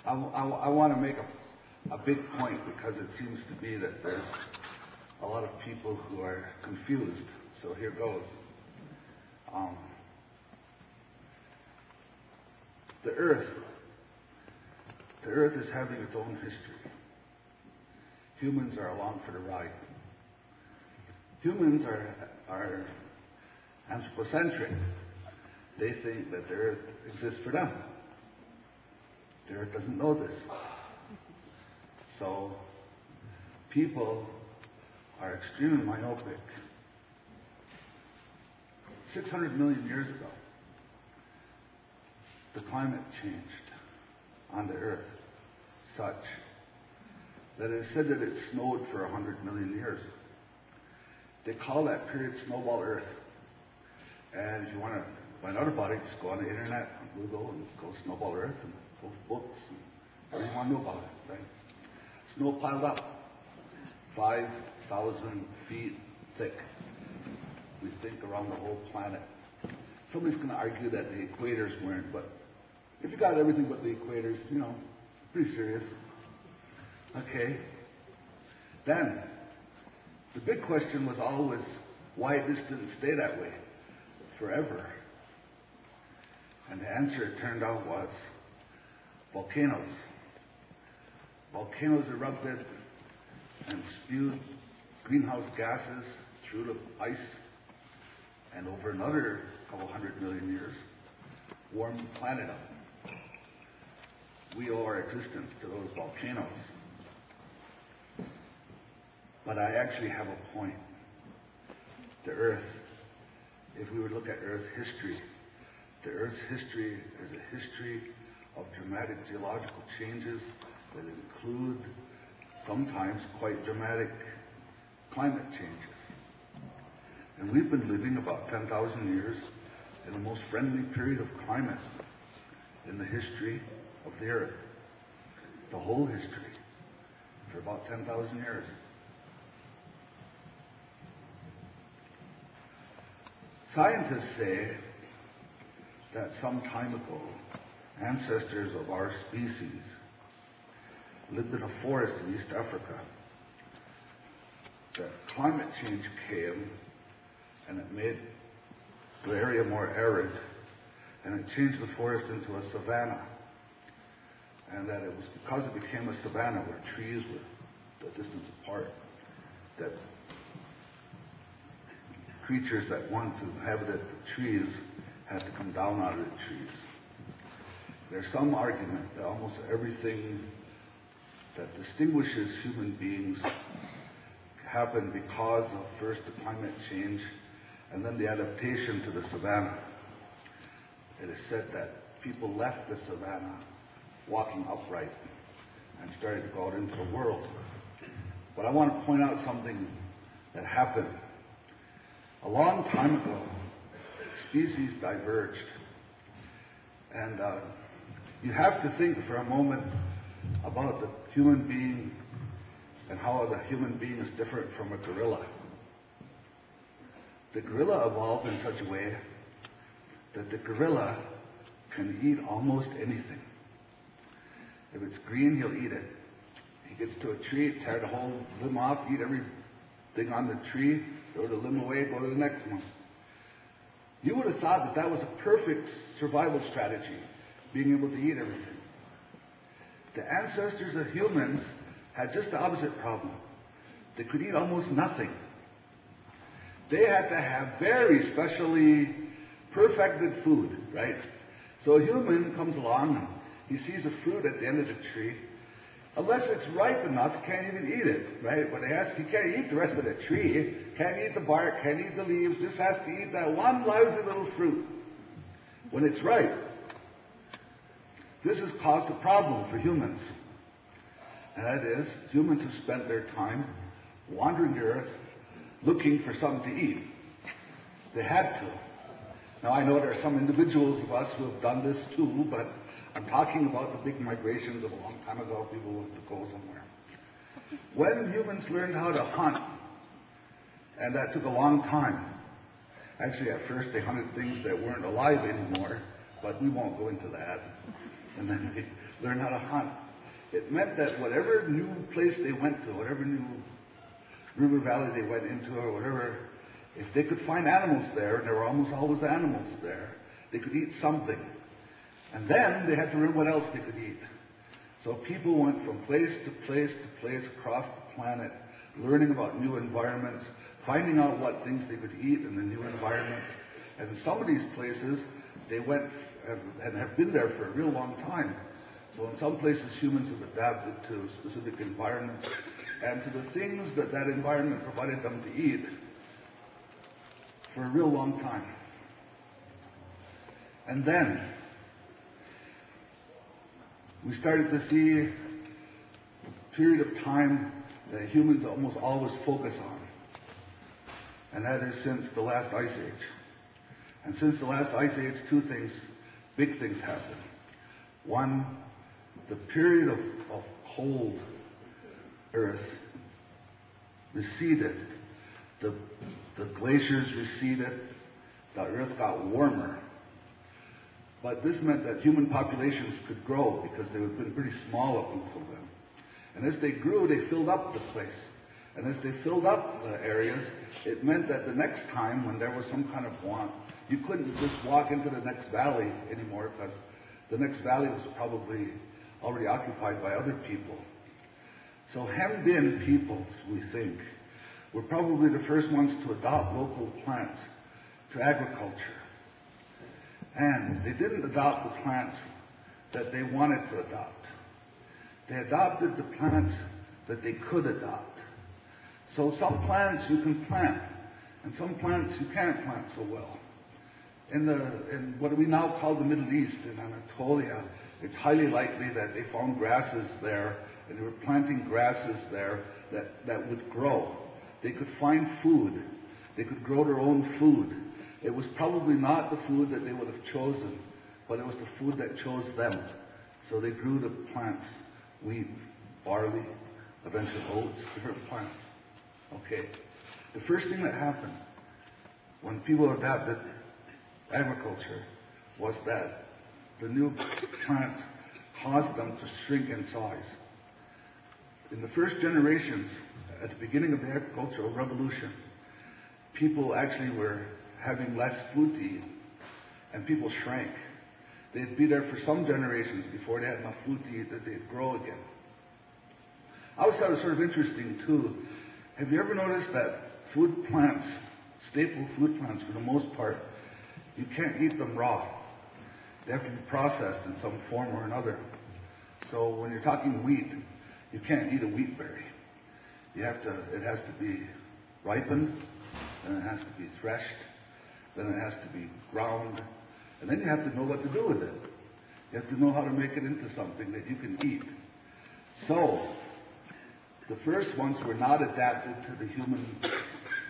I want to make a big point because it seems to be that there's a lot of people who are confused. So here goes. The Earth is having its own history. Humans are along for the ride. Humans are anthropocentric. They think that the Earth exists for them. The Earth doesn't know this. So people are extremely myopic. 600 million years ago, the climate changed on the Earth such that it is said that it snowed for 100 million years. They call that period Snowball Earth. And if you want to find out about it, just go on the internet, on Google, and go Snowball Earth, and go to books, and whatever you want to know about it, right? Snow piled up, 5,000 feet thick. We think around the whole planet. Somebody's going to argue that the equators weren't, but if you got everything but the equators, you know, pretty serious. Okay. Then, the big question was always why this didn't stay that way forever. And the answer, it turned out, was volcanoes. Volcanoes erupted and spewed greenhouse gases through the ice, and over another couple 100 million years, warmed the planet up. We owe our existence to those volcanoes. But I actually have a point. The Earth, if we would look at Earth history, the Earth's history is a history of dramatic geological changes that include sometimes quite dramatic climate changes. And we've been living about 10,000 years in the most friendly period of climate in the history of the Earth. The whole history, for about 10,000 years. Scientists say that some time ago, ancestors of our species lived in a forest in East Africa. That climate change came and it made the area more arid, and it changed the forest into a savanna. And that it was because it became a savanna where trees were a distance apart, that creatures that once inhabited the trees had to come down out of the trees. There's some argument that almost everything that distinguishes human beings happened because of first the climate change and then the adaptation to the savanna. It is said that people left the savanna walking upright and started to go out into the world. But I want to point out something that happened. A long time ago, species diverged. And you have to think for a moment about the human being and how the human being is different from a gorilla. The gorilla evolved in such a way that the gorilla can eat almost anything. If it's green, he'll eat it. He gets to a tree, tear the whole limb off, eat everything on the tree, throw the limb away, go to the next one. You would have thought that that was a perfect survival strategy, being able to eat everything. The ancestors of humans had just the opposite problem. They could eat almost nothing. They had to have very specially perfected food, right? So a human comes along and he sees a fruit at the end of the tree. Unless it's ripe enough, he can't even eat it, right? When they ask, he can't eat the rest of the tree, can't eat the bark, can't eat the leaves, just has to eat that one lousy little fruit when it's ripe. This has caused a problem for humans. And that is, humans have spent their time wandering the earth looking for something to eat. They had to. Now I know there are some individuals of us who have done this too, but I'm talking about the big migrations of a long time ago, people who had to go somewhere. When humans learned how to hunt, and that took a long time. Actually, at first they hunted things that weren't alive anymore, but we won't go into that. And then learn how to hunt. It meant that whatever new place they went to, whatever new river valley they went into or whatever, if they could find animals there, and there were almost always animals there, they could eat something. And then they had to learn what else they could eat. So people went from place to place to place across the planet, learning about new environments, finding out what things they could eat in the new environments. And in some of these places, they went and have been there for a real long time. So in some places, humans have adapted to specific environments and to the things that that environment provided them to eat for a real long time. And then we started to see a period of time that humans almost always focus on. And that is since the last ice age. And since the last ice age, two things, big things happened. One, the period of cold Earth receded. The glaciers receded. The Earth got warmer. But this meant that human populations could grow because they had been pretty small up until then. And as they grew, they filled up the place. And as they filled up the areas, it meant that the next time when there was some kind of want, you couldn't just walk into the next valley anymore because the next valley was probably already occupied by other people. So hemmed-in peoples, we think, were probably the first ones to adopt local plants to agriculture. And they didn't adopt the plants that they wanted to adopt. They adopted the plants that they could adopt. So some plants you can plant, and some plants you can't plant so well. In what we now call the Middle East, in Anatolia, it's highly likely that they found grasses there, and they were planting grasses there that would grow. They could find food. They could grow their own food. It was probably not the food that they would have chosen, but it was the food that chose them. So they grew the plants, wheat, barley, eventually oats, different plants. Okay. The first thing that happened when people adapted agriculture was that the new plants caused them to shrink in size. In the first generations, at the beginning of the agricultural revolution, people actually were having less food to eat, and people shrank. They'd be there for some generations before they had enough food to eat that they'd grow again. I always thought it was sort of interesting, too. Have you ever noticed that food plants, staple food plants for the most part, you can't eat them raw. They have to be processed in some form or another. So when you're talking wheat, you can't eat a wheat berry. It has to be ripened, then it has to be threshed, then it has to be ground, and then you have to know what to do with it. You have to know how to make it into something that you can eat. So, the first ones were not adapted to the human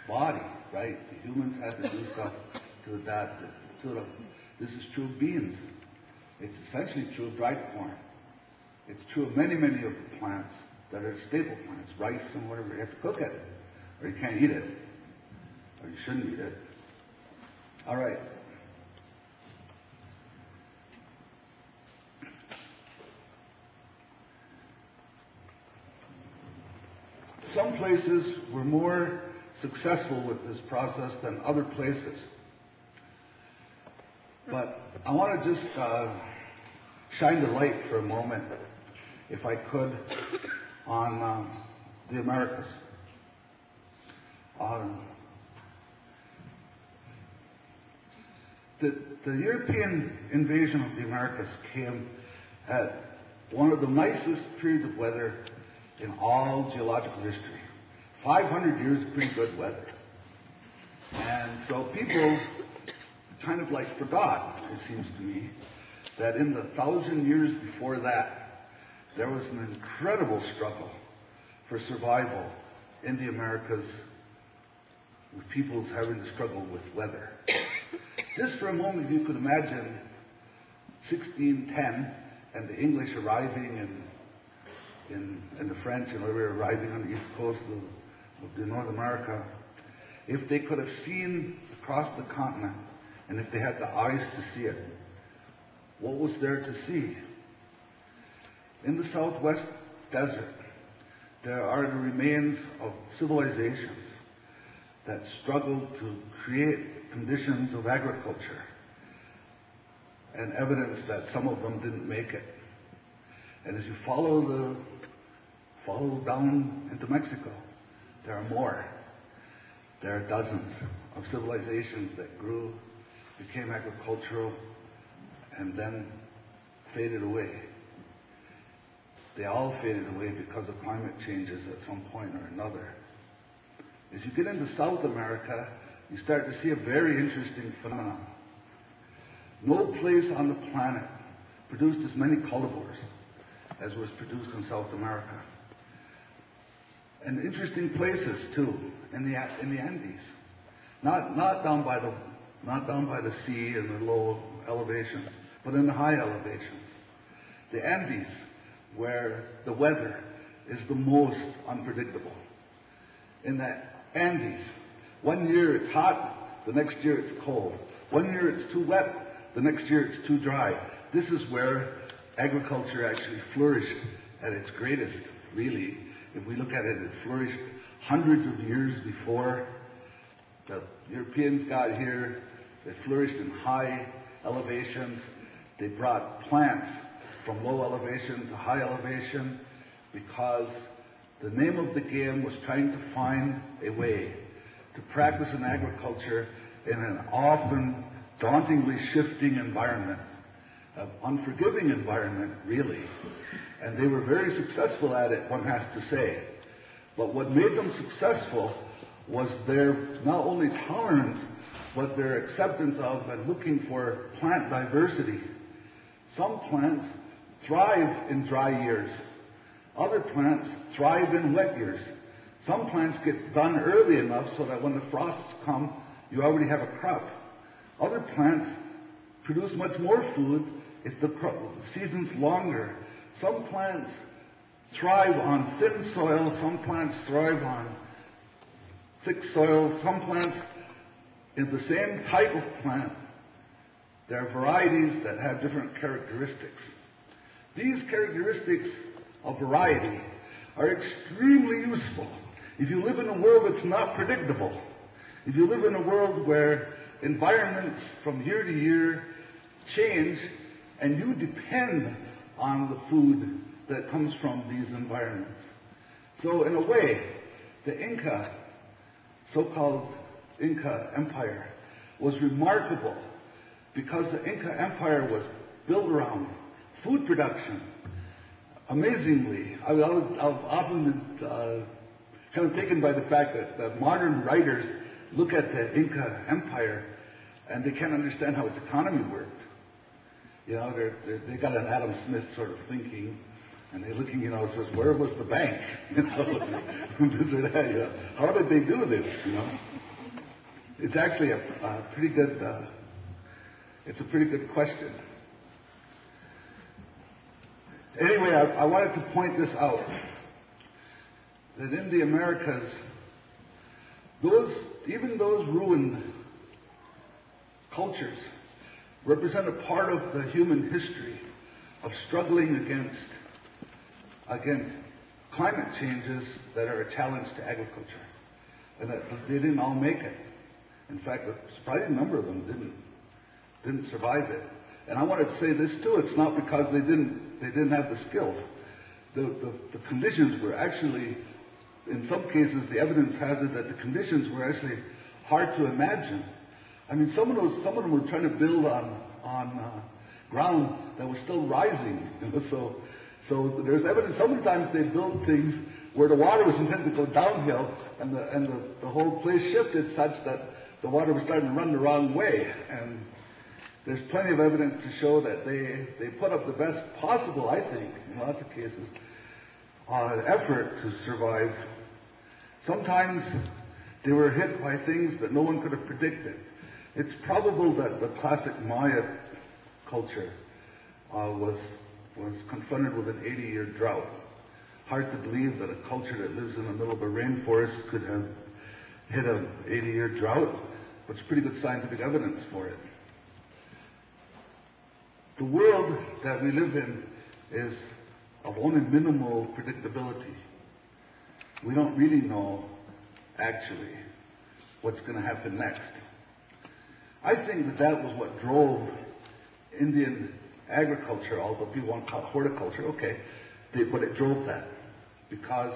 body, right? The humans had to do stuff to adapt it to them. This is true of beans. It's essentially true of dried corn. It's true of many, many of the plants that are staple plants, rice and whatever. You have to cook it, or you can't eat it, or you shouldn't eat it. All right. Some places were more successful with this process than other places. But I want to just shine the light for a moment, if I could, on the Americas. The European invasion of the Americas came at one of the nicest periods of weather in all geological history. 500 years of pretty good weather. And so people kind of like forgot, it seems to me, that in the 1,000 years before that, there was an incredible struggle for survival in the Americas, with peoples having to struggle with weather. Just for a moment, you could imagine 1610 and the English arriving and the French and whatever arriving on the east coast of North America. If they could have seen across the continent, and if they had the eyes to see it, what was there to see? In the Southwest desert, there are the remains of civilizations that struggled to create conditions of agriculture, and evidence that some of them didn't make it. And as you follow down into Mexico, there are more. There are dozens of civilizations that grew, became agricultural, and then faded away. They all faded away because of climate changes at some point or another. As you get into South America, you start to see a very interesting phenomenon. No place on the planet produced as many cultivars as was produced in South America. And interesting places too, in the Andes. Not down by the sea and the low elevations, but in the high elevations. The Andes, where the weather is the most unpredictable. In the Andes, one year it's hot, the next year it's cold. One year it's too wet, the next year it's too dry. This is where agriculture actually flourished at its greatest, really. If we look at it, it flourished hundreds of years before the Europeans got here. They flourished in high elevations. They brought plants from low elevation to high elevation because the name of the game was trying to find a way to practice an agriculture in an often dauntingly shifting environment, an unforgiving environment, really. And they were very successful at it, one has to say. But what made them successful was their not only tolerance, but their acceptance of and looking for plant diversity. Some plants thrive in dry years. Other plants thrive in wet years. Some plants get done early enough so that when the frosts come, you already have a crop. Other plants produce much more food if the season's longer. Some plants thrive on thin soil. Some plants thrive on thick soil. Some plants, in the same type of plant, there are varieties that have different characteristics. These characteristics of variety are extremely useful if you live in a world that's not predictable. If you live in a world where environments from year to year change and you depend on the food that comes from these environments. So in a way, the Inca, so-called Inca Empire, was remarkable because the Inca Empire was built around food production. Amazingly, I've often been kind of taken by the fact that modern writers look at the Inca Empire and they can't understand how its economy worked. You know, they got an Adam Smith sort of thinking, and they're looking, says, where was the bank? This or that, How did they do this, It's actually a pretty good, it's a pretty good question. Anyway, I wanted to point this out, that in the Americas, even those ruined cultures represent a part of the human history of struggling against climate changes that are a challenge to agriculture, and that they didn't all make it. In fact, a surprising number of them didn't survive it. And I wanted to say this too, it's not because they didn't have the skills. The conditions were actually, in some cases, the evidence has it that the conditions were actually hard to imagine. I mean, some of them were trying to build on ground that was still rising. So there's evidence. Sometimes they built things where the water was intended to go downhill, and the whole place shifted such that the water was starting to run the wrong way. And there's plenty of evidence to show that they put up the best possible, I think, in lots of cases, effort to survive. Sometimes they were hit by things that no one could have predicted. It's probable that the classic Maya culture was confronted with an 80-year drought. Hard to believe that a culture that lives in the middle of a rainforest could have hit an 80-year drought, but it's pretty good scientific evidence for it. The world that we live in is of only minimal predictability. We don't really know, actually, what's going to happen next. I think that that was what drove Indian agriculture, although people want to call it horticulture, okay, but it drove that. Because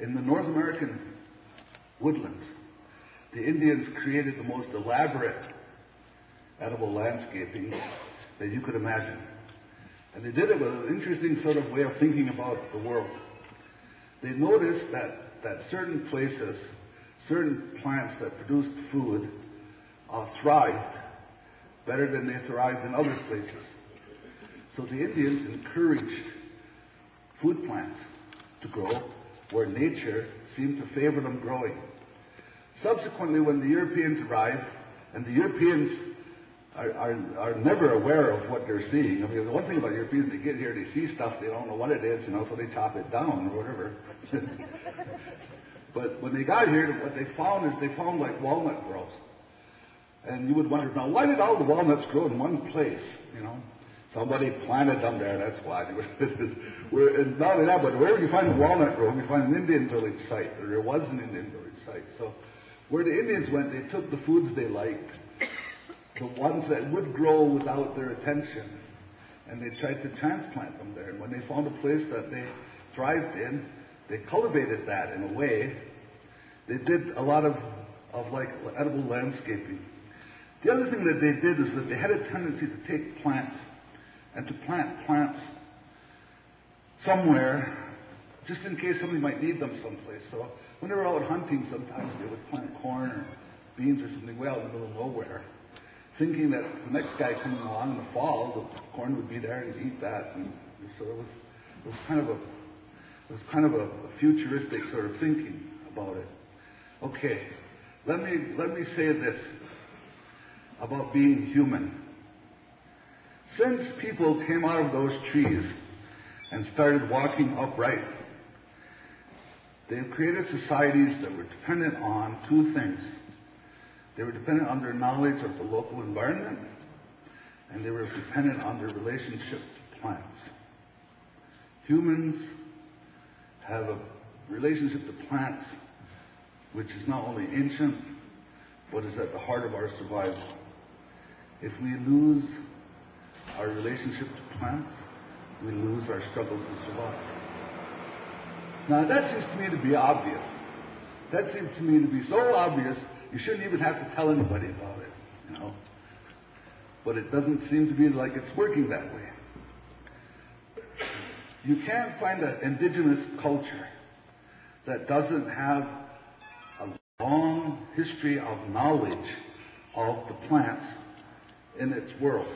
in the North American woodlands, the Indians created the most elaborate edible landscaping that you could imagine. And they did it with an interesting sort of way of thinking about the world. They noticed that certain places, certain plants that produced food thrived better than they thrived in other places. So the Indians encouraged food plants to grow where nature seemed to favor them growing. Subsequently, when the Europeans arrived, and the Europeans are never aware of what they're seeing. I mean, the one thing about Europeans, they get here, they see stuff, they don't know what it is, so they chop it down or whatever. But when they got here, what they found is they found like walnut groves. And you would wonder, now why did all the walnuts grow in one place, Somebody planted them there, that's why. And not only that, but wherever you find a walnut grove, you find an Indian village site, or there was an Indian village site. So where the Indians went, they took the foods they liked, the ones that would grow without their attention, and they tried to transplant them there. And when they found a place that they thrived in, they cultivated that in a way. They did a lot of like edible landscaping. The other thing that they did is that they had a tendency to take plants and to plant plants somewhere just in case somebody might need them someplace. So when they were out hunting, sometimes they would plant corn or beans or something way out in the middle of nowhere, thinking that the next guy coming along in the fall, the corn would be there and he'd eat that. And so it was kind of a futuristic sort of thinking about it. Okay, let me say this about being human. Since people came out of those trees and started walking upright, they've created societies that were dependent on two things. They were dependent on their knowledge of the local environment, and they were dependent on their relationship to plants. Humans have a relationship to plants which is not only ancient, but is at the heart of our survival. If we lose our relationship to plants, we lose our struggle to survive. Now that seems to me to be obvious. That seems to me to be so obvious, you shouldn't even have to tell anybody about it, But it doesn't seem to be like it's working that way. You can't find an indigenous culture that doesn't have a long history of knowledge of the plants in its world.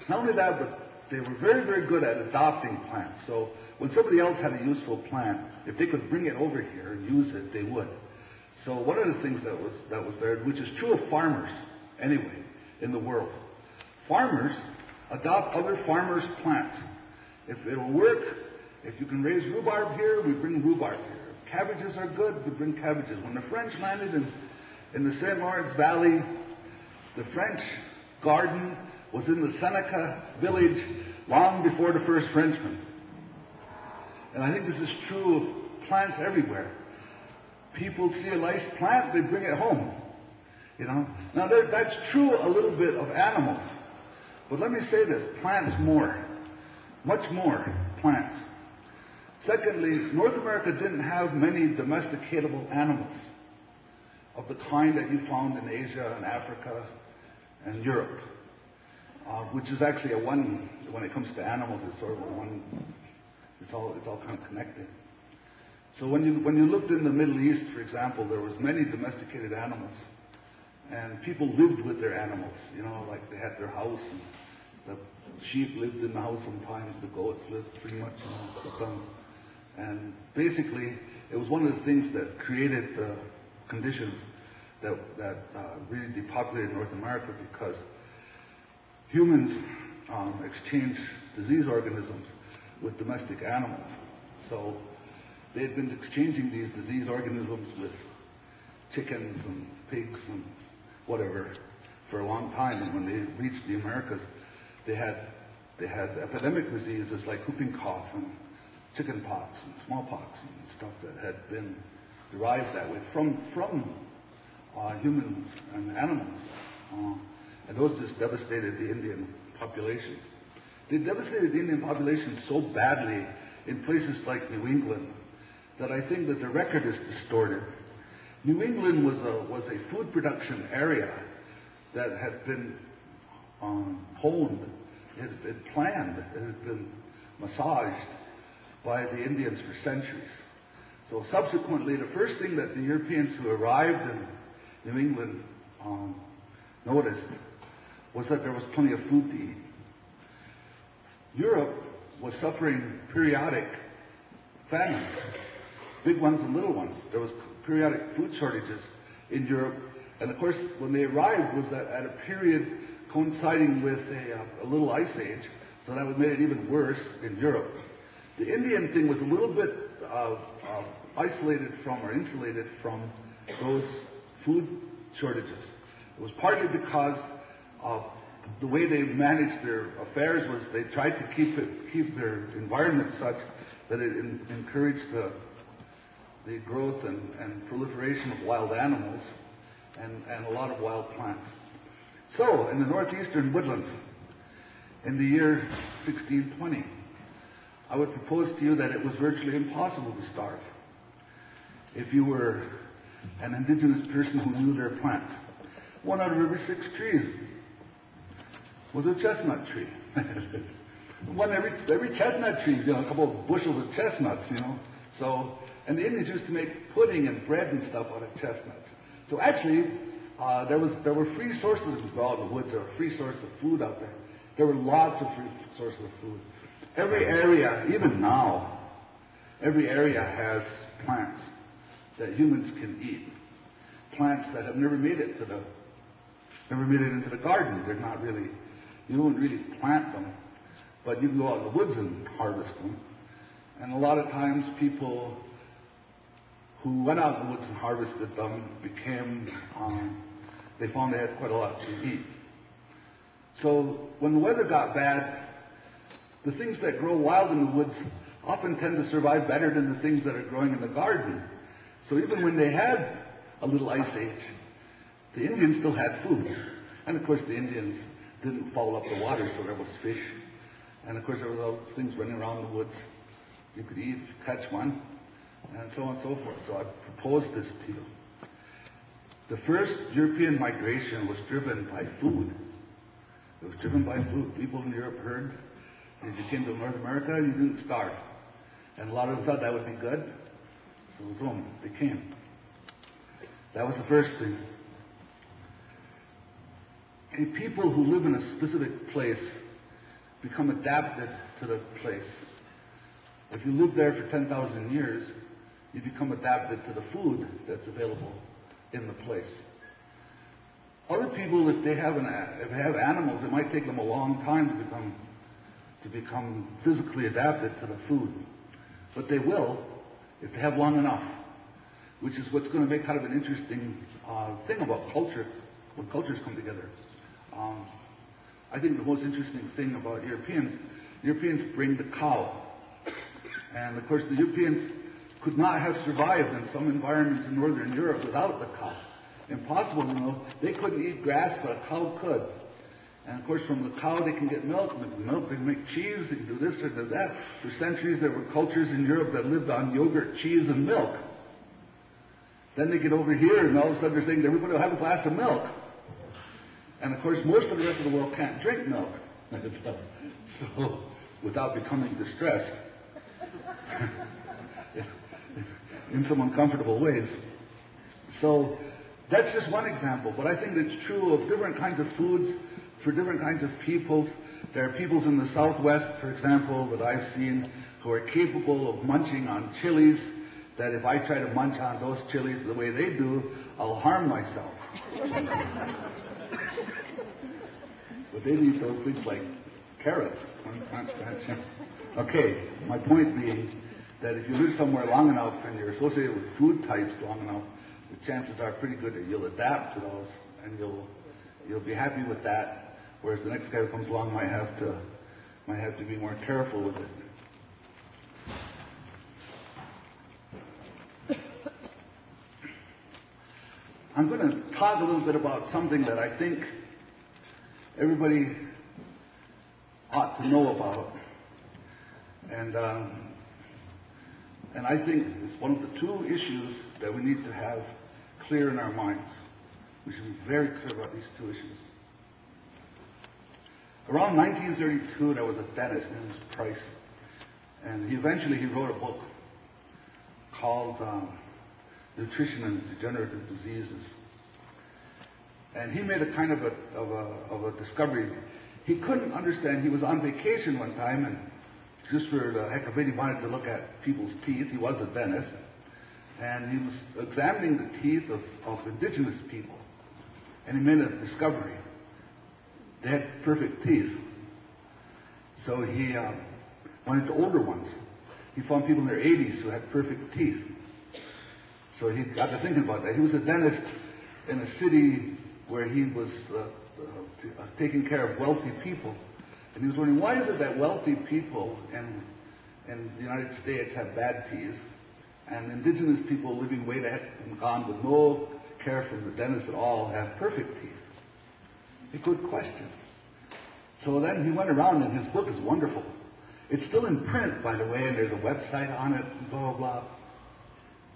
Not only that, but they were very, very good at adopting plants. So when somebody else had a useful plant, if they could bring it over here and use it, they would. So one of the things that was there, which is true of farmers anyway in the world, farmers adopt other farmers' plants. If it'll work, if you can raise rhubarb here, we bring rhubarb here. If cabbages are good, we bring cabbages. When the French landed in the St. Lawrence Valley, the French garden was in the Seneca village long before the first Frenchman. And I think this is true of plants everywhere. People see a nice plant, they bring it home. Now that's true a little bit of animals. But let me say this, plants more. Much more plants. Secondly, North America didn't have many domesticatable animals of the kind that you found in Asia and Africa and Europe, which is actually when it comes to animals, it's sort of it's all kind of connected. So when you looked in the Middle East, for example, there was many domesticated animals, and people lived with their animals, like they had their house, and the sheep lived in the house sometimes, the goats lived pretty much with them. And basically, it was one of the things that created the conditions that really depopulated North America, because humans exchanged disease organisms with domestic animals. So they'd been exchanging these disease organisms with chickens and pigs and whatever for a long time. And when they reached the Americas, they had epidemic diseases like whooping cough and chicken pox and smallpox and stuff that had been derived that way from humans and animals. And those just devastated the Indian populations. They devastated the Indian population so badly in places like New England that I think that the record is distorted. New England was a food production area that had been honed, it had been planned, it had been massaged by the Indians for centuries. So subsequently, the first thing that the Europeans who arrived in New England noticed was that there was plenty of food to eat. Europe was suffering periodic famines, big ones and little ones. There was periodic food shortages in Europe. And of course, when they arrived was at a period coinciding with a little ice age, so that would make it even worse in Europe. The Indian thing was a little bit isolated from or insulated from those food shortages. It was partly because the way they managed their affairs was they tried to keep their environment such that it encouraged the growth and proliferation of wild animals and a lot of wild plants. So, in the northeastern woodlands, in the year 1620, I would propose to you that it was virtually impossible to starve if you were an indigenous person who knew their plants. 1 out of every 6 trees was a chestnut tree. every chestnut tree, a couple of bushels of chestnuts, So, and the Indians used to make pudding and bread and stuff out of chestnuts. So actually, there were free sources in the woods. There were free sources of food out there. There were lots of free sources of food. Every area, even now, every area has plants that humans can eat. Plants that have never made it into the garden. They're not really, you don't really plant them, but you can go out in the woods and harvest them. And a lot of times people who went out in the woods and harvested them they found they had quite a lot to eat. So when the weather got bad, the things that grow wild in the woods often tend to survive better than the things that are growing in the garden. So even when they had a little ice age, the Indians still had food. And of course the Indians didn't foul up the water, so there was fish. And of course there was all things running around the woods you could eat, catch one, and so on and so forth. So I propose this to you. The first European migration was driven by food. It was driven by food. People in Europe heard that if you came to North America, you didn't starve. And a lot of them thought that would be good. So boom, they came. That was the first thing. And people who live in a specific place become adapted to the place. If you live there for 10,000 years, you become adapted to the food that's available in the place. Other people, if they have animals, it might take them a long time to become physically adapted to the food. But they will if they have long enough, which is what's going to make kind of an interesting thing about culture, when cultures come together. I think the most interesting thing about Europeans bring the cow. And of course the Europeans could not have survived in some environments in Northern Europe without the cow. Impossible, They couldn't eat grass, but a cow could. And of course from the cow they can get milk, they can make cheese, they can do this or do that. For centuries there were cultures in Europe that lived on yogurt, cheese, and milk. Then they get over here and all of a sudden they're saying everybody will have a glass of milk. And of course most of the rest of the world can't drink milk. So, without becoming distressed in some uncomfortable ways. So that's just one example, but I think it's true of different kinds of foods for different kinds of peoples. There are peoples in the Southwest, for example, that I've seen who are capable of munching on chilies, that if I try to munch on those chilies the way they do, I'll harm myself. But they eat those things like carrots. Okay, my point being that if you live somewhere long enough and you're associated with food types long enough, the chances are pretty good that you'll adapt to those and you'll be happy with that, whereas the next guy who comes along might have to be more careful with it. I'm going to talk a little bit about something that I think everybody ought to know about. And I think it's one of the two issues that we need to have clear in our minds. We should be very clear about these two issues. Around 1932, there was a dentist named Price, and eventually he wrote a book called Nutrition and Degenerative Diseases. And he made a kind of a discovery. He couldn't understand. He was on vacation one time, and just for the heck of it, he wanted to look at people's teeth. He was a dentist, and he was examining the teeth of indigenous people, and he made a discovery. They had perfect teeth. So he went to older ones. He found people in their 80s who had perfect teeth. So he got to thinking about that. He was a dentist in a city where he was taking care of wealthy people. And he was wondering, why is it that wealthy people in the United States have bad teeth, and indigenous people living way ahead and gone with no care from the dentist at all have perfect teeth? A good question. So then he went around, and his book is wonderful. It's still in print, by the way, and there's a website on it, and blah, blah, blah.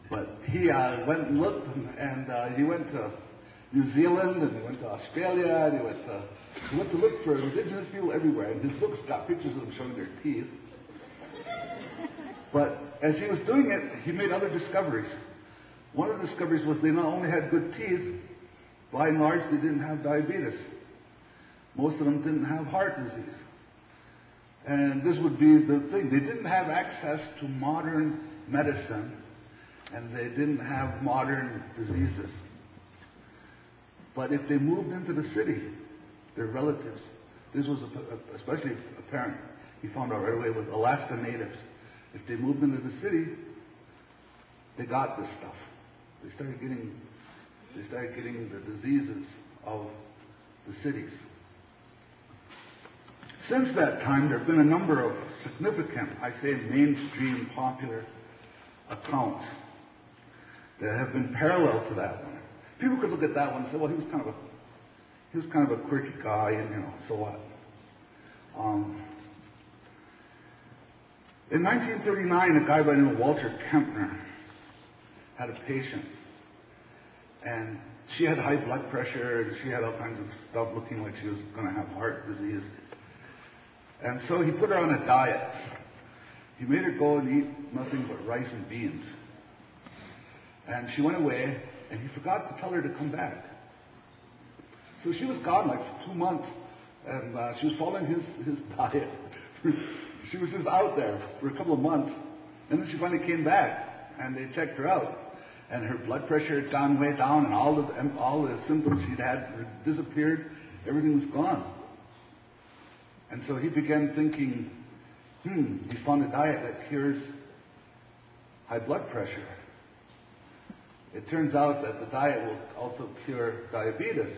But he went and looked, and he went to New Zealand, and he went to Australia, and he went to look for indigenous people everywhere. And his book's got pictures of them showing their teeth. But as he was doing it, he made other discoveries. One of the discoveries was they not only had good teeth, by and large, they didn't have diabetes. Most of them didn't have heart disease. And this would be the thing. They didn't have access to modern medicine, and they didn't have modern diseases. But if they moved into the city, their relatives, this was especially apparent, he found out right away with Alaska Natives. If they moved into the city, they got this stuff. They started getting the diseases of the cities. Since that time, there have been a number of significant, I say mainstream popular accounts that have been parallel to that one. People could look at that one and say, well, he was kind of a quirky guy, and so what? In 1939, a guy by the name of Walter Kempner had a patient, and she had high blood pressure, and she had all kinds of stuff looking like she was going to have heart disease. And so he put her on a diet. He made her go and eat nothing but rice and beans. And she went away, and he forgot to tell her to come back. So she was gone like for 2 months, and she was following his diet. She was just out there for a couple of months, and then she finally came back, and they checked her out, and her blood pressure had gone way down, and all the symptoms she'd had disappeared. Everything was gone. And so he began thinking, he found a diet that cures high blood pressure. It turns out that the diet will also cure diabetes.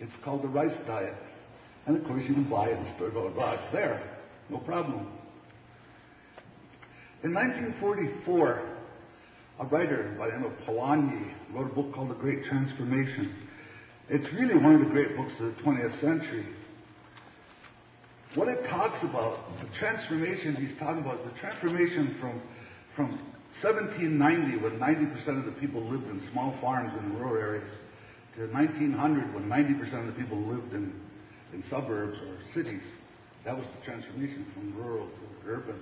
It's called the rice diet. And of course you can buy it in the store, blah, blah, blah. It's there. No problem. In 1944, a writer by the name of Polanyi wrote a book called The Great Transformation. It's really one of the great books of the 20th century. What it talks about, the transformation he's talking about, is the transformation from 1790, when 90% of the people lived in small farms in rural areas, to 1900, when 90% of the people lived in suburbs or cities. That was the transformation from rural to urban.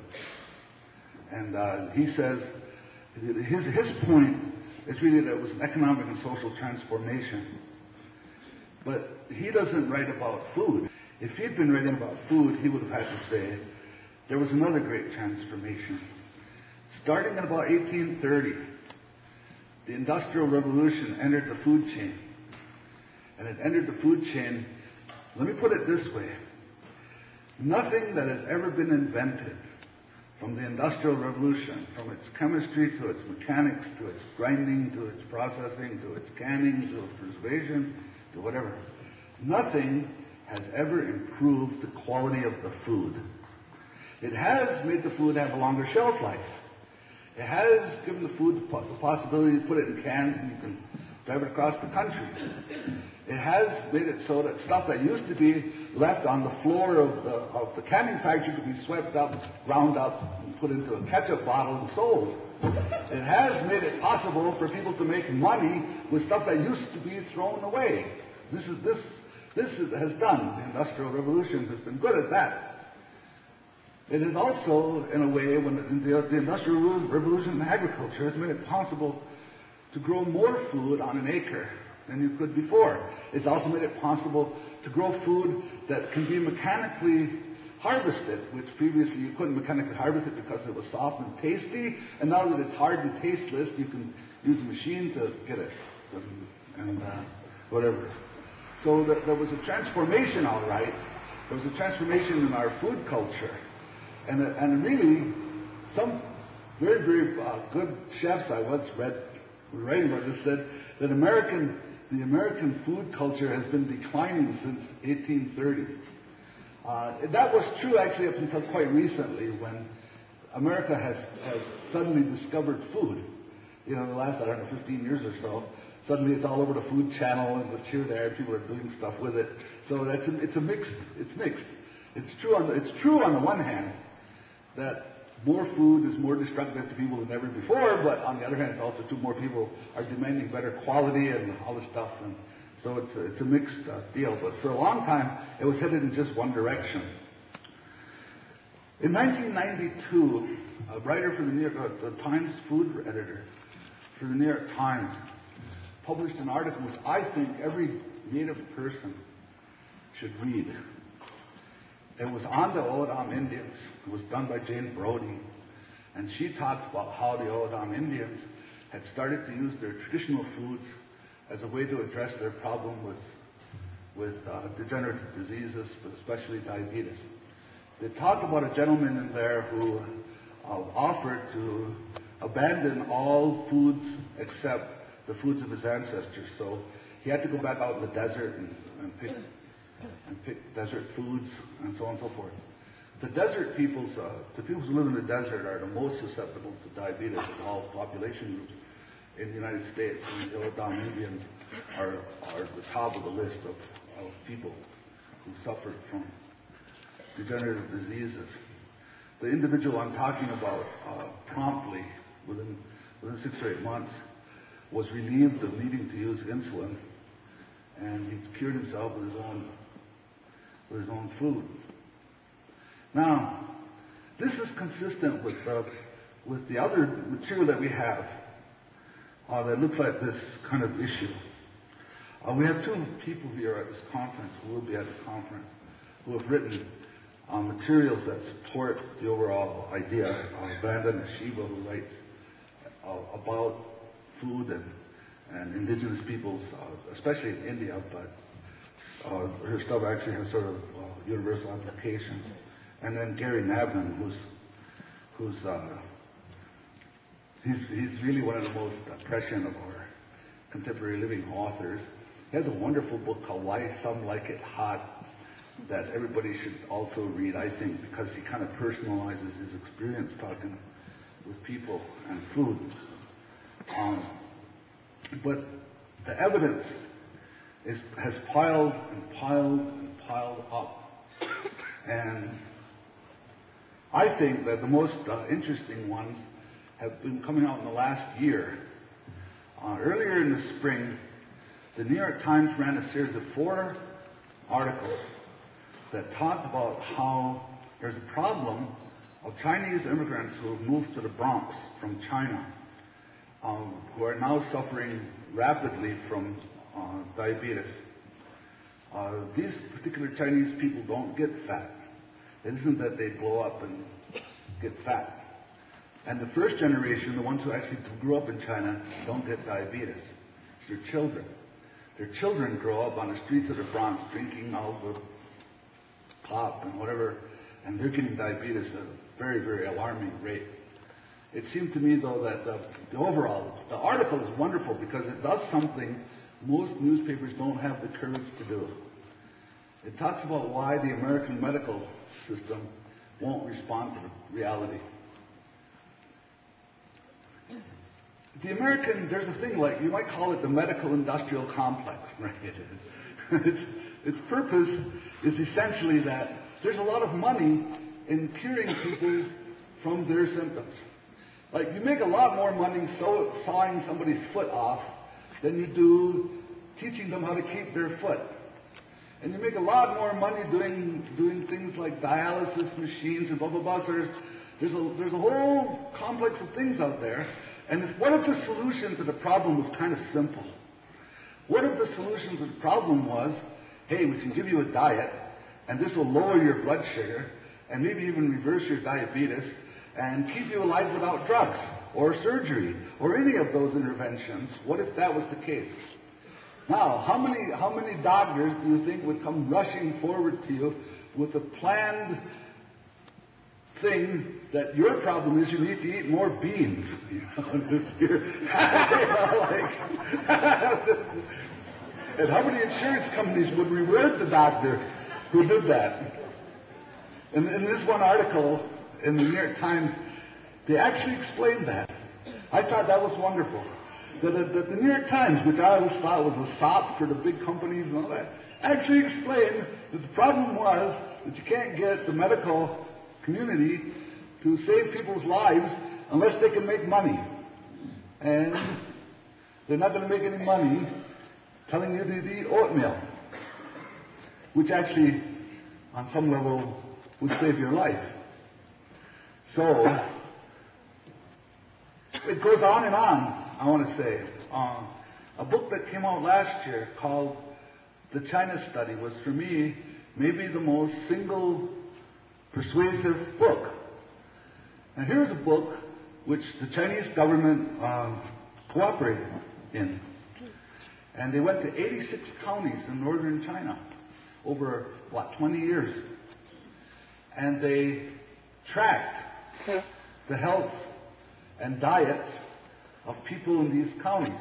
And he says, his point is really that it was an economic and social transformation. But he doesn't write about food. If he'd been writing about food, he would have had to say, there was another great transformation. Starting in about 1830, the Industrial Revolution entered the food chain. And it entered the food chain, let me put it this way, nothing that has ever been invented from the Industrial Revolution, from its chemistry to its mechanics, to its grinding, to its processing, to its canning, to its preservation, to whatever, nothing has ever improved the quality of the food. It has made the food have a longer shelf life. It has given the food the possibility to put it in cans, and you can drive it across the country. It has made it so that stuff that used to be left on the floor of the canning factory could be swept up, ground up, and put into a ketchup bottle and sold. It has made it possible for people to make money with stuff that used to be thrown away. This has done. The Industrial Revolution has been good at that. It is also, in a way, when the Industrial Revolution in agriculture has made it possible to grow more food on an acre than you could before. It's also made it possible to grow food that can be mechanically harvested, which previously you couldn't mechanically harvest it because it was soft and tasty, and now that it's hard and tasteless, you can use a machine to get it, and whatever. So there was a transformation, all right. There was a transformation in our food culture, and really, some very, very good chefs I once read writing about this said that the American food culture has been declining since 1830. That was true actually up until quite recently, when America has suddenly discovered food. You know, the last, I don't know, 15 years or so, suddenly it's all over the Food Channel and it's here, there, people are doing stuff with it. So it's mixed. It's true on the one hand that more food is more destructive to people than ever before, but on the other hand, it's also true more people are demanding better quality and all this stuff, and so it's a mixed deal. But for a long time, it was headed in just one direction. In 1992, a writer for the Times food editor for the New York Times published an article which I think every native person should read. It was on the Oodam Indians. It was done by Jane Brody. And she talked about how the Oodam Indians had started to use their traditional foods as a way to address their problem with degenerative diseases, but especially diabetes. They talked about a gentleman in there who offered to abandon all foods except the foods of his ancestors. So he had to go back out in the desert and pick desert foods and so on and so forth. The desert peoples, the people who live in the desert are the most susceptible to diabetes of all population groups in the United States. And the Oodam Indians are the top of the list of people who suffered from degenerative diseases. The individual I'm talking about promptly, within 6 or 8 months, was relieved of needing to use insulin, and he cured himself with his own food. Now, this is consistent with the other material that we have that looks like this kind of issue. We have two people here at this conference, who will be at the conference, who have written materials that support the overall idea. Vandana Shiva, who writes about food and indigenous peoples, especially in India, but her stuff actually has sort of universal applications. And then Gary Nabhan, he's really one of the most prescient of our contemporary living authors. He has a wonderful book called Why Some Like It Hot that everybody should also read, I think, because he kind of personalizes his experience talking with people and food. But the evidence has piled and piled and piled up. And I think that the most interesting ones have been coming out in the last year. Earlier in the spring, the New York Times ran a series of 4 articles that talked about how there's a problem of Chinese immigrants who have moved to the Bronx from China, who are now suffering rapidly from diabetes. These particular Chinese people don't get fat. It isn't that they blow up and get fat. And the first generation, the ones who actually grew up in China, don't get diabetes. It's their children. Their children grow up on the streets of the Bronx drinking all the pop and whatever, and they're getting diabetes at a very, very alarming rate. It seemed to me, though, that the article is wonderful because it does something most newspapers don't have the courage to do. It talks about why the American medical system won't respond to the reality. The American, there's a thing like, you might call it the medical industrial complex, right? Its purpose is essentially that there's a lot of money in curing people from their symptoms. Like, you make a lot more money sawing somebody's foot off than you do teaching them how to keep their foot. And you make a lot more money doing things like dialysis machines and blah, blah, blah. So there's a whole complex of things out there. And what if the solution to the problem was kind of simple? What if the solution to the problem was, hey, we can give you a diet, and this will lower your blood sugar, and maybe even reverse your diabetes, and keep you alive without drugs, or surgery, or any of those interventions? What if that was the case? Now, how many doctors do you think would come rushing forward to you with a planned thing that your problem is you need to eat more beans? And how many insurance companies would reward the doctor who did that? And in this one article in the New York Times, they actually explained that. I thought that was wonderful. That the New York Times, which I always thought was a sop for the big companies and all that, actually explained that the problem was that you can't get the medical community to save people's lives unless they can make money. And they're not going to make any money telling you to eat oatmeal, which actually, on some level, would save your life. So, it goes on and on, I want to say. A book that came out last year called The China Study was, for me, maybe the most single persuasive book. And here's a book which the Chinese government cooperated in. And they went to 86 counties in northern China over, 20 years. And they tracked the health and diets of people in these counties.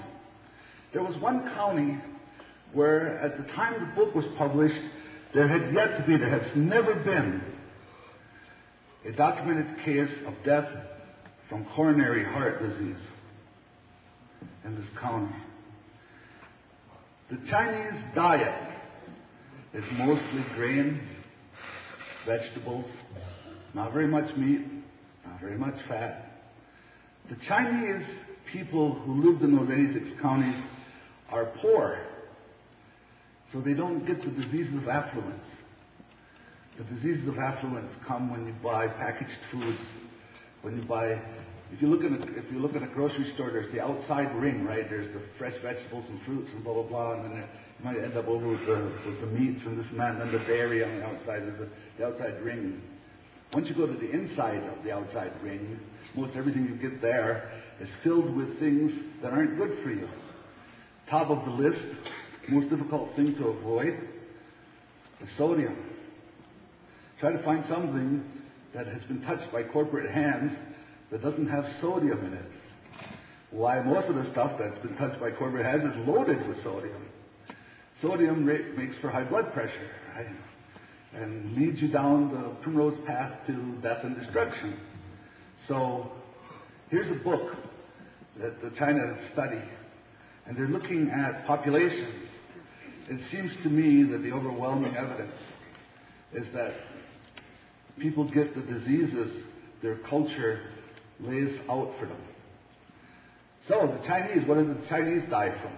There was one county where, at the time the book was published, there has never been a documented case of death from coronary heart disease in this county. The Chinese diet is mostly grains, vegetables, not very much meat, not very much fat. The Chinese people who lived in those 86 counties are poor, so they don't get the diseases of affluence. The diseases of affluence come when you buy packaged foods, when you buy. If you look at a grocery store, there's the outside ring, right? There's the fresh vegetables and fruits and blah blah blah, and then you might end up over with the meats and this and that, and then the dairy on the outside. There's the outside ring. Once you go to the inside of the outside ring, most everything you get there is filled with things that aren't good for you. Top of the list, most difficult thing to avoid, is sodium. Try to find something that has been touched by corporate hands that doesn't have sodium in it. Why most of the stuff that's been touched by corporate hands is loaded with sodium. Sodium makes for high blood pressure, right? And leads you down the primrose path to death and destruction. So here's a book that the China study, and they're looking at populations. It seems to me that the overwhelming evidence is that people get the diseases their culture lays out for them. So the Chinese, what do the Chinese die from?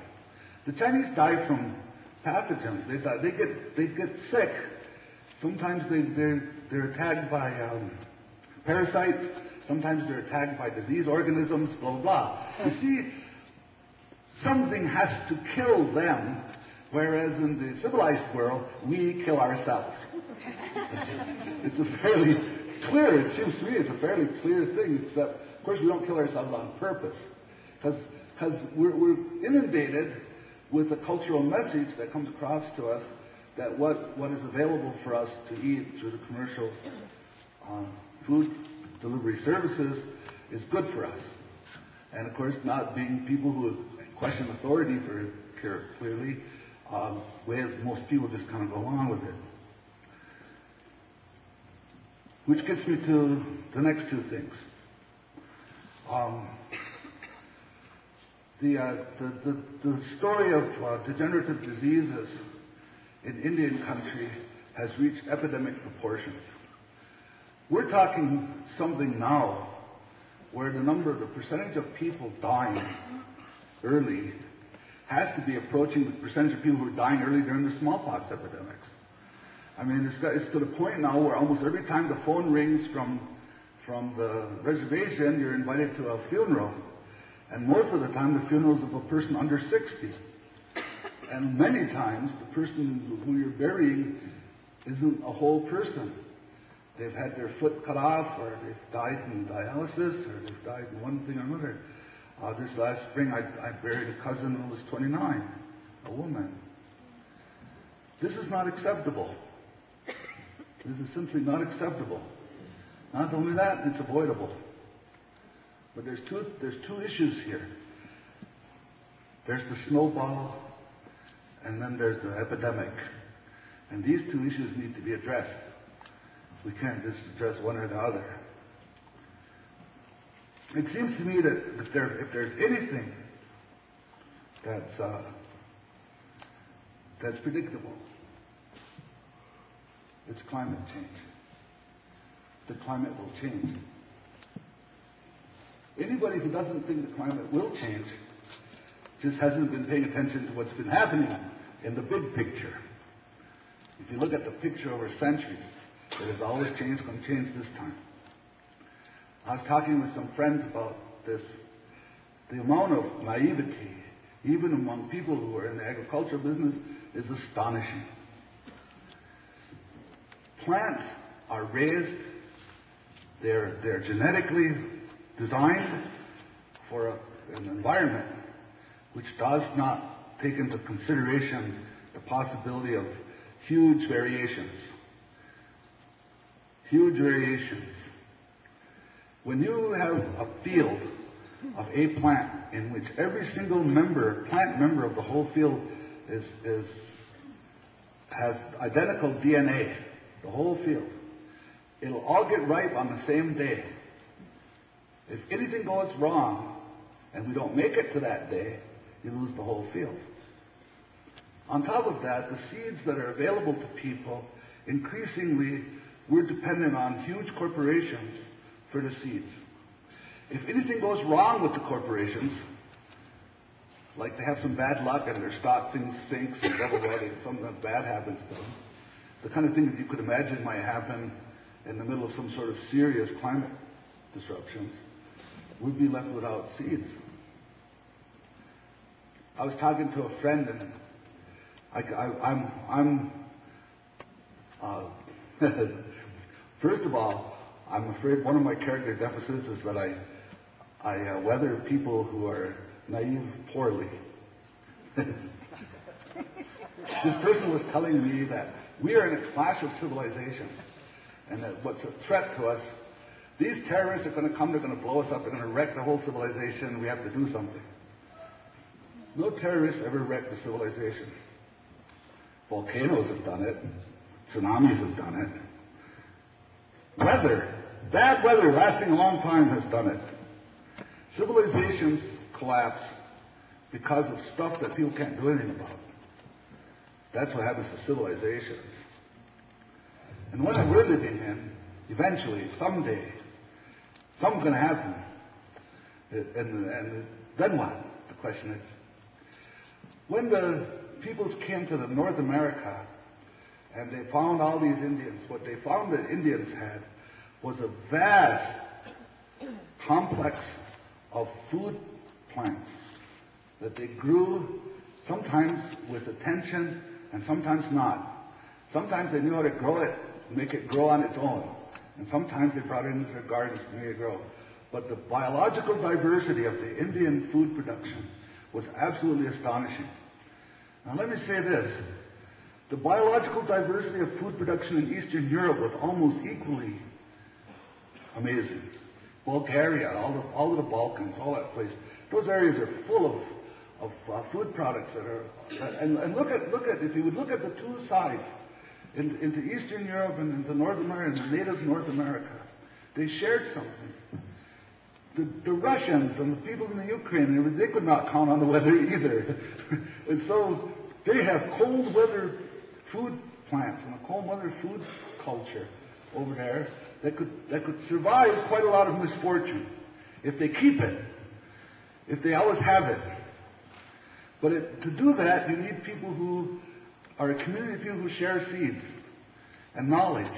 The Chinese die from pathogens. They get sick. Sometimes they're attacked by parasites. Sometimes they're attacked by disease organisms, blah, blah, blah. You see, something has to kill them, whereas in the civilized world, we kill ourselves. It's a fairly clear, it seems to me, it's a fairly clear thing, except, of course, we don't kill ourselves on purpose, because we're inundated with a cultural message that comes across to us that what is available for us to eat through the commercial food delivery services is good for us. And of course, not being people who question authority very clearly, most people just kind of go along with it. Which gets me to the next two things. The story of degenerative diseases in Indian country has reached epidemic proportions. We're talking something now where the percentage of people dying early has to be approaching the percentage of people who were dying early during the smallpox epidemics. I mean, it's to the point now where almost every time the phone rings from the reservation, you're invited to a funeral. And most of the time, the funeral is of a person under 60. And many times, the person who you're burying isn't a whole person. They've had their foot cut off, or they've died in dialysis, or they've died in one thing or another. This last spring, I buried a cousin who was 29, a woman. This is not acceptable. This is simply not acceptable. Not only that, it's avoidable. But there's two issues here. There's the snowball, and then there's the epidemic. And these two issues need to be addressed. We can't just address one or the other. It seems to me that if there's anything that's predictable, it's climate change. The climate will change. Anybody who doesn't think the climate will change just hasn't been paying attention to what's been happening in the big picture. If you look at the picture over centuries, it has always changed, going to change this time. I was talking with some friends about this. The amount of naivety, even among people who are in the agricultural business, is astonishing. Plants are raised, they're genetically designed for an environment which does not take into consideration the possibility of huge variations. Huge variations. When you have a field of a plant in which every single plant member of the whole field has identical DNA, the whole field, it'll all get ripe on the same day. If anything goes wrong and we don't make it to that day, you lose the whole field. On top of that, the seeds that are available to people, increasingly, we're dependent on huge corporations for the seeds. If anything goes wrong with the corporations, like they have some bad luck and their stock thing sinks and something bad happens to them, the kind of thing that you could imagine might happen in the middle of some sort of serious climate disruptions, we'd be left without seeds. I was talking to a friend, and first of all, I'm afraid one of my character deficits is that I weather people who are naive poorly. This person was telling me that we are in a clash of civilizations, and that what's a threat to us, these terrorists are going to come, they're going to blow us up, they're going to wreck the whole civilization, we have to do something. No terrorists ever wrecked the civilization. Volcanoes have done it. Tsunamis have done it. Weather, bad weather lasting a long time has done it. Civilizations collapse because of stuff that people can't do anything about. That's what happens to civilizations. And what we're living in, eventually, someday, something's going to happen. And then what? The question is, when the peoples came to the North America and they found all these Indians, what they found that Indians had was a vast complex of food plants that they grew, sometimes with attention and sometimes not. Sometimes they knew how to grow it, make it grow on its own. And sometimes they brought it into their gardens to make it grow. But the biological diversity of the Indian food production was absolutely astonishing. Now let me say this. The biological diversity of food production in Eastern Europe was almost equally amazing. Bulgaria, all of the Balkans, all that place. Those areas are full of food products that are, and look at, if you would look at the two sides, into Eastern Europe and into North America, and native North America, they shared something. the Russians and the people in the Ukraine, they could not count on the weather either. And so they have cold weather food plants and a cold weather food culture over there that could survive quite a lot of misfortune if they keep it, if they always have it. But to do that, you need people who are a community of people who share seeds and knowledge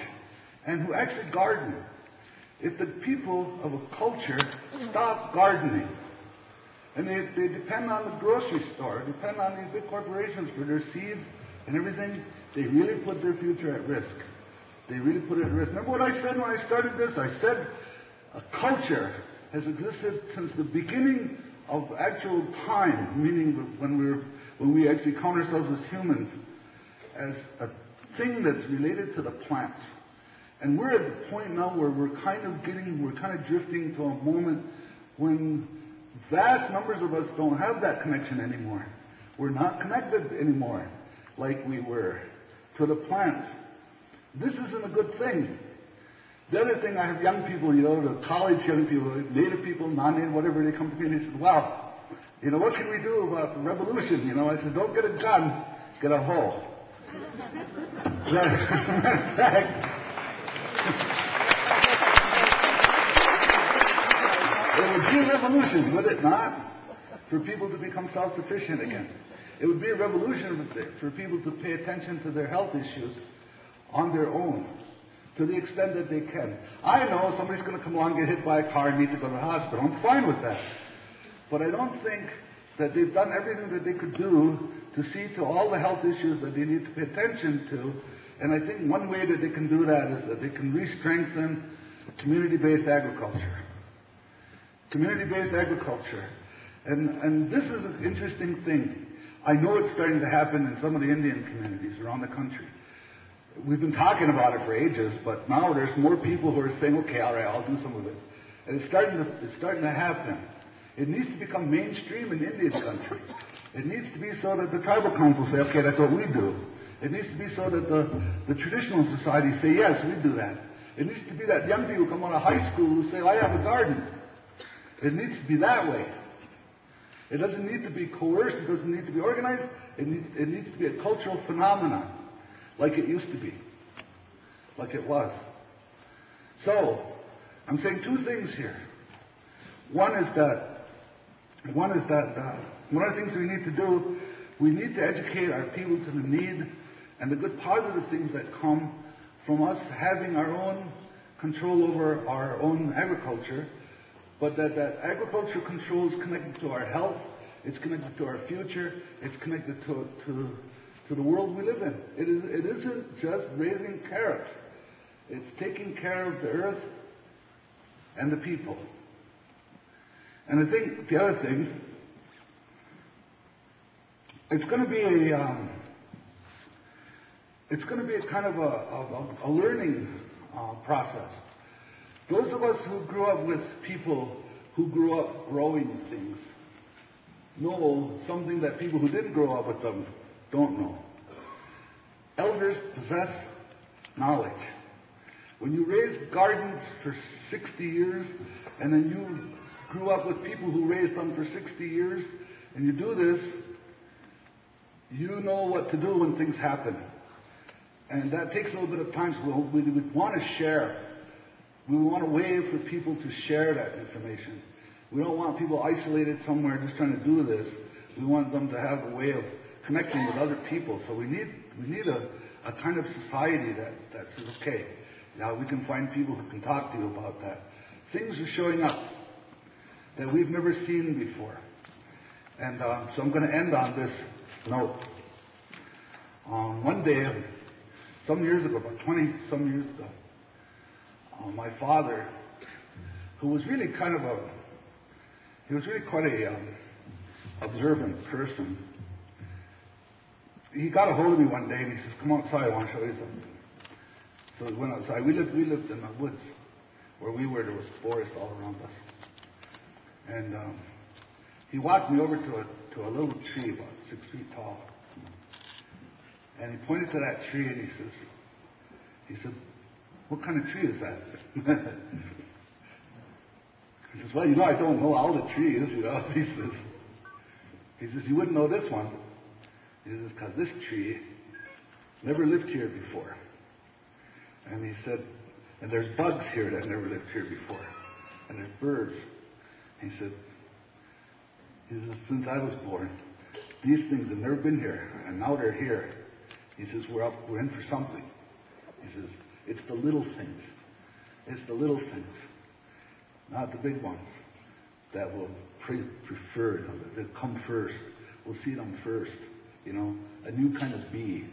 and who actually garden. If the people of a culture stop gardening and they depend on the grocery store, depend on these big corporations for their seeds and everything, they really put their future at risk. They really put it at risk. Remember what I said when I started this? I said a culture has existed since the beginning of actual time, meaning when we actually count ourselves as humans, as a thing that's related to the plants. And we're at the point now where we're kind of drifting to a moment when vast numbers of us don't have that connection anymore. We're not connected anymore like we were to the plants. This isn't a good thing. The other thing, I have young people, the college young people, native people, non-native, whatever, they come to me and they say, well, what can we do about the revolution? I said, don't get a gun, get a hoe. As a matter of fact, it would be a revolution, would it not? For people to become self-sufficient again. It would be a revolution for people to pay attention to their health issues on their own, to the extent that they can. I know somebody's going to come along, get hit by a car, and need to go to the hospital. I'm fine with that. But I don't think that they've done everything that they could do to see to all the health issues that they need to pay attention to. And I think one way that they can do that is that they can re-strengthen community-based agriculture. Community-based agriculture. And this is an interesting thing. I know it's starting to happen in some of the Indian communities around the country. We've been talking about it for ages, but now there's more people who are saying, okay, all right, I'll do some of it. And it's starting to happen. It needs to become mainstream in Indian country. It needs to be so that the tribal councils say, okay, that's what we do. It needs to be so that the traditional societies say, yes, we do that. It needs to be that young people come out of high school who say, I have a garden. It needs to be that way. It doesn't need to be coerced. It doesn't need to be organized. It needs to be a cultural phenomenon, like it used to be, like it was. So, I'm saying two things here. One is that one of the things we need to do, we need to educate our people to the need and the good positive things that come from us having our own control over our own agriculture, but that agricultural control is connected to our health, it's connected to our future, it's connected to the world we live in. It isn't just raising carrots. It's taking care of the earth and the people. And I think the other thing, it's going to be a kind of a learning process. Those of us who grew up with people who grew up growing things know something that people who didn't grow up with them don't know. Elders possess knowledge. When you raise gardens for 60 years, and then you grew up with people who raised them for 60 years, and you do this, you know what to do when things happen. And that takes a little bit of time, so we want to share. We want a way for people to share that information. We don't want people isolated somewhere just trying to do this. We want them to have a way of connecting with other people. So we need a kind of society that says, okay, now we can find people who can talk to you about that. Things are showing up that we've never seen before. And so I'm going to end on this note. One day, some years ago, about 20-some years ago, my father, who was really quite a observant person, he got a hold of me one day and he says, come outside, I want to show you something. So we went outside. We lived in the woods. Where we were, there was forest all around us. And he walked me over to a little tree about 6 feet tall. And he pointed to that tree and he said, what kind of tree is that? He says, says, well, you know, I don't know all the trees, you know. He says, you wouldn't know this one. He says, because this tree never lived here before. And he said, and there's bugs here that never lived here before. And there's birds. He says, since I was born, these things have never been here, and now they're here. He says, we're in for something. He says, it's the little things. It's the little things, not the big ones, that will prefer, that come first. We'll see them first. You know, a new kind of bee,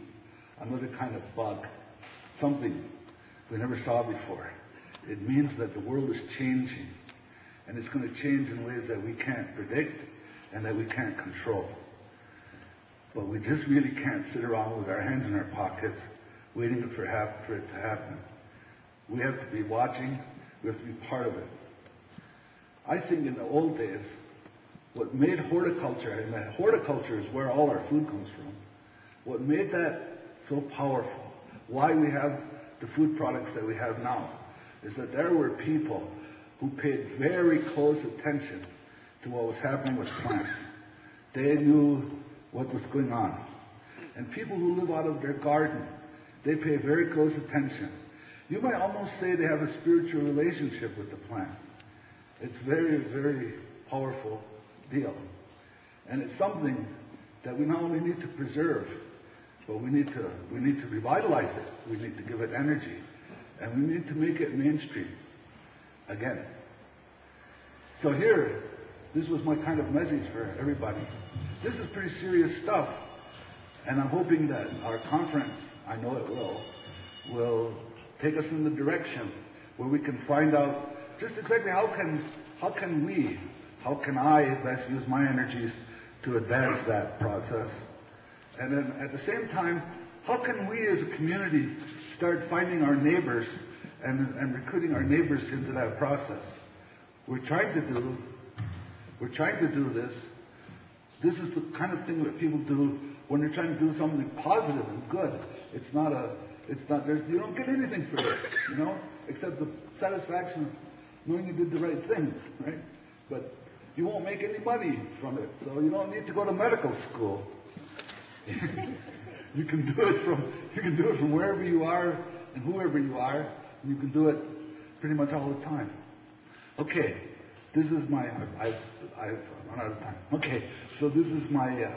another kind of bug, something we never saw before. It means that the world is changing, and it's going to change in ways that we can't predict and that we can't control. But we just really can't sit around with our hands in our pockets waiting for it to happen. We have to be watching. We have to be part of it. I think in the old days, what made horticulture, and horticulture is where all our food comes from, what made that so powerful, why we have the food products that we have now, is that there were people who paid very close attention to what was happening with plants. They knew what was going on. And people who live out of their garden, they pay very close attention. You might almost say they have a spiritual relationship with the plant. It's very, very powerful deal. And it's something that we not only need to preserve, but we need to revitalize it. We need to give it energy. And we need to make it mainstream again. So here, this was my kind of message for everybody. This is pretty serious stuff. And I'm hoping that our conference, I know it will take us in the direction where we can find out just exactly how can I best use my energies to advance that process. And then at the same time, how can we as a community start finding our neighbors and recruiting our neighbors into that process? We're trying to do this. This is the kind of thing that people do when they're trying to do something positive and good. You don't get anything for it, you know, except the satisfaction of knowing you did the right thing, right? But you won't make any money from it, so you don't need to go to medical school. You can do it from wherever you are and whoever you are, and you can do it pretty much all the time. Okay, this is I've run out of time. Okay, so this is my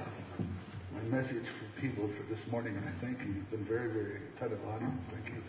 message for people for this morning, and I thank you. You've been very, very attentive audience. Thank you.